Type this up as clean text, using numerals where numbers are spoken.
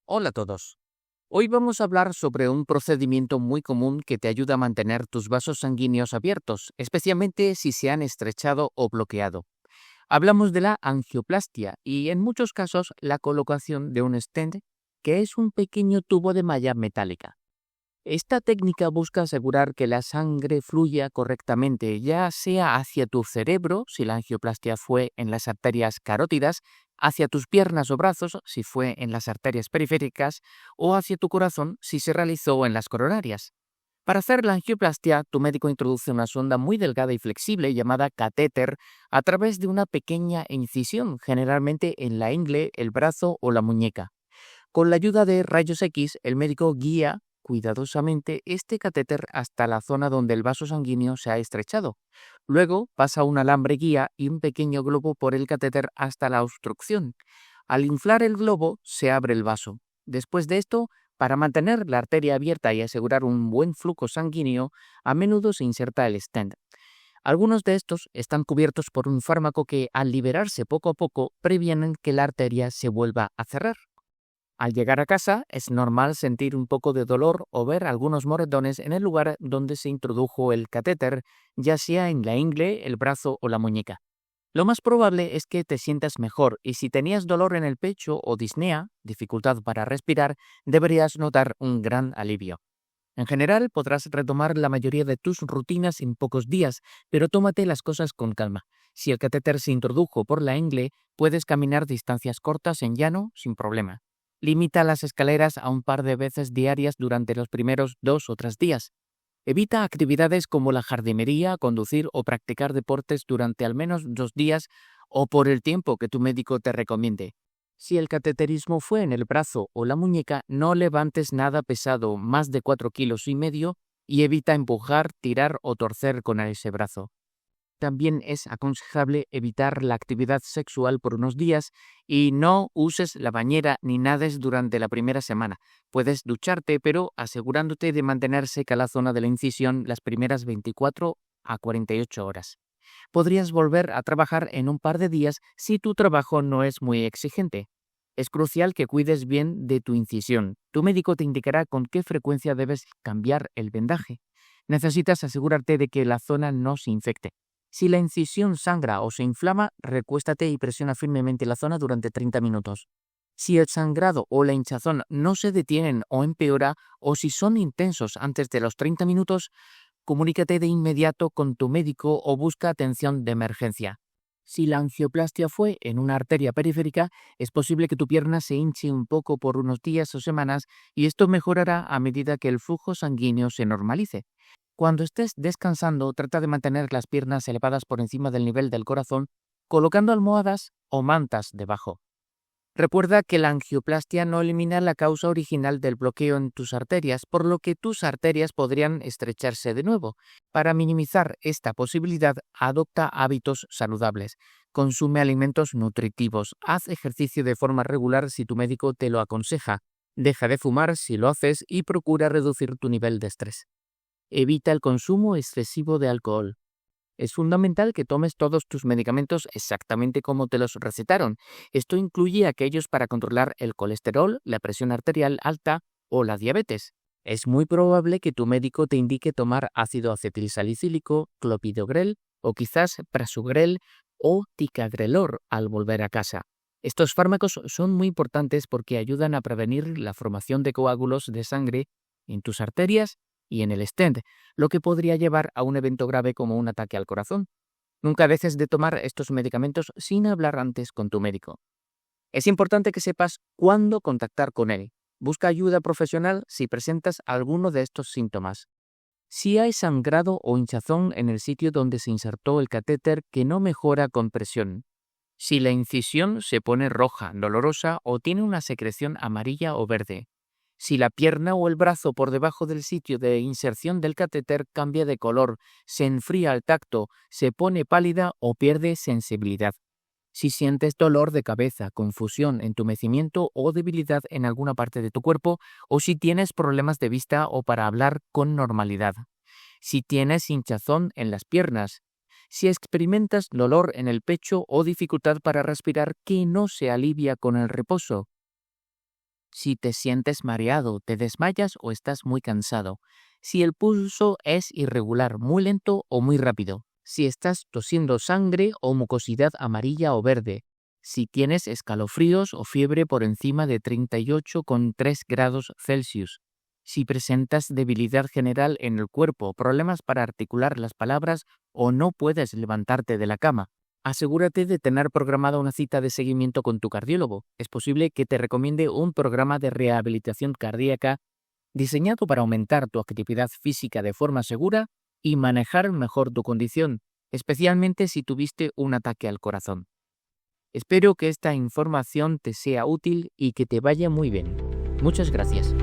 Hola a todos. Hoy vamos a hablar sobre un procedimiento muy común que te ayuda a mantener tus vasos sanguíneos abiertos, especialmente si se han estrechado o bloqueado. Hablamos de la angioplastia y en muchos casos la colocación de un stent, que es un pequeño tubo de malla metálica. Esta técnica busca asegurar que la sangre fluya correctamente, ya sea hacia tu cerebro, si la angioplastia fue en las arterias carótidas, hacia tus piernas o brazos, si fue en las arterias periféricas, o hacia tu corazón, si se realizó en las coronarias. Para hacer la angioplastia, tu médico introduce una sonda muy delgada y flexible llamada catéter a través de una pequeña incisión, generalmente en la ingle, el brazo o la muñeca. Con la ayuda de rayos X, el médico guía cuidadosamente este catéter hasta la zona donde el vaso sanguíneo se ha estrechado. Luego pasa un alambre guía y un pequeño globo por el catéter hasta la obstrucción. Al inflar el globo, se abre el vaso. Después de esto, para mantener la arteria abierta y asegurar un buen flujo sanguíneo, a menudo se inserta el stent. Algunos de estos están cubiertos por un fármaco que, al liberarse poco a poco, previenen que la arteria se vuelva a cerrar. Al llegar a casa, es normal sentir un poco de dolor o ver algunos moretones en el lugar donde se introdujo el catéter, ya sea en la ingle, el brazo o la muñeca. Lo más probable es que te sientas mejor y si tenías dolor en el pecho o disnea, dificultad para respirar, deberías notar un gran alivio. En general, podrás retomar la mayoría de tus rutinas en pocos días, pero tómate las cosas con calma. Si el catéter se introdujo por la ingle, puedes caminar distancias cortas en llano sin problema. Limita las escaleras a un par de veces diarias durante los primeros 2 o 3 días. Evita actividades como la jardinería, conducir o practicar deportes durante al menos 2 días o por el tiempo que tu médico te recomiende. Si el cateterismo fue en el brazo o la muñeca, no levantes nada pesado, más de 4,5 kilos, y evita empujar, tirar o torcer con ese brazo. También es aconsejable evitar la actividad sexual por unos días y no uses la bañera ni nades durante la primera semana. Puedes ducharte, pero asegurándote de mantener seca la zona de la incisión las primeras 24 a 48 horas. Podrías volver a trabajar en un par de días si tu trabajo no es muy exigente. Es crucial que cuides bien de tu incisión. Tu médico te indicará con qué frecuencia debes cambiar el vendaje. Necesitas asegurarte de que la zona no se infecte. Si la incisión sangra o se inflama, recuéstate y presiona firmemente la zona durante 30 minutos. Si el sangrado o la hinchazón no se detienen o empeora, o si son intensos antes de los 30 minutos, comunícate de inmediato con tu médico o busca atención de emergencia. Si la angioplastia fue en una arteria periférica, es posible que tu pierna se hinche un poco por unos días o semanas y esto mejorará a medida que el flujo sanguíneo se normalice. Cuando estés descansando, trata de mantener las piernas elevadas por encima del nivel del corazón, colocando almohadas o mantas debajo. Recuerda que la angioplastia no elimina la causa original del bloqueo en tus arterias, por lo que tus arterias podrían estrecharse de nuevo. Para minimizar esta posibilidad, adopta hábitos saludables. Consume alimentos nutritivos. Haz ejercicio de forma regular si tu médico te lo aconseja. Deja de fumar si lo haces y procura reducir tu nivel de estrés. Evita el consumo excesivo de alcohol. Es fundamental que tomes todos tus medicamentos exactamente como te los recetaron. Esto incluye aquellos para controlar el colesterol, la presión arterial alta o la diabetes. Es muy probable que tu médico te indique tomar ácido acetilsalicílico, clopidogrel o quizás prasugrel o ticagrelor al volver a casa. Estos fármacos son muy importantes porque ayudan a prevenir la formación de coágulos de sangre en tus arterias y en el stent, lo que podría llevar a un evento grave como un ataque al corazón. Nunca dejes de tomar estos medicamentos sin hablar antes con tu médico. Es importante que sepas cuándo contactar con él. Busca ayuda profesional si presentas alguno de estos síntomas. Si hay sangrado o hinchazón en el sitio donde se insertó el catéter que no mejora con presión. Si la incisión se pone roja, dolorosa o tiene una secreción amarilla o verde. Si la pierna o el brazo por debajo del sitio de inserción del catéter cambia de color, se enfría al tacto, se pone pálida o pierde sensibilidad. Si sientes dolor de cabeza, confusión, entumecimiento o debilidad en alguna parte de tu cuerpo, o si tienes problemas de vista o para hablar con normalidad. Si tienes hinchazón en las piernas. Si experimentas dolor en el pecho o dificultad para respirar que no se alivia con el reposo. si te sientes mareado, te desmayas o estás muy cansado, si el pulso es irregular, muy lento o muy rápido, si estás tosiendo sangre o mucosidad amarilla o verde, si tienes escalofríos o fiebre por encima de 38,3 grados Celsius, si presentas debilidad general en el cuerpo, problemas para articular las palabras o no puedes levantarte de la cama. Asegúrate de tener programada una cita de seguimiento con tu cardiólogo. Es posible que te recomiende un programa de rehabilitación cardíaca diseñado para aumentar tu actividad física de forma segura y manejar mejor tu condición, especialmente si tuviste un ataque al corazón. Espero que esta información te sea útil y que te vaya muy bien. Muchas gracias.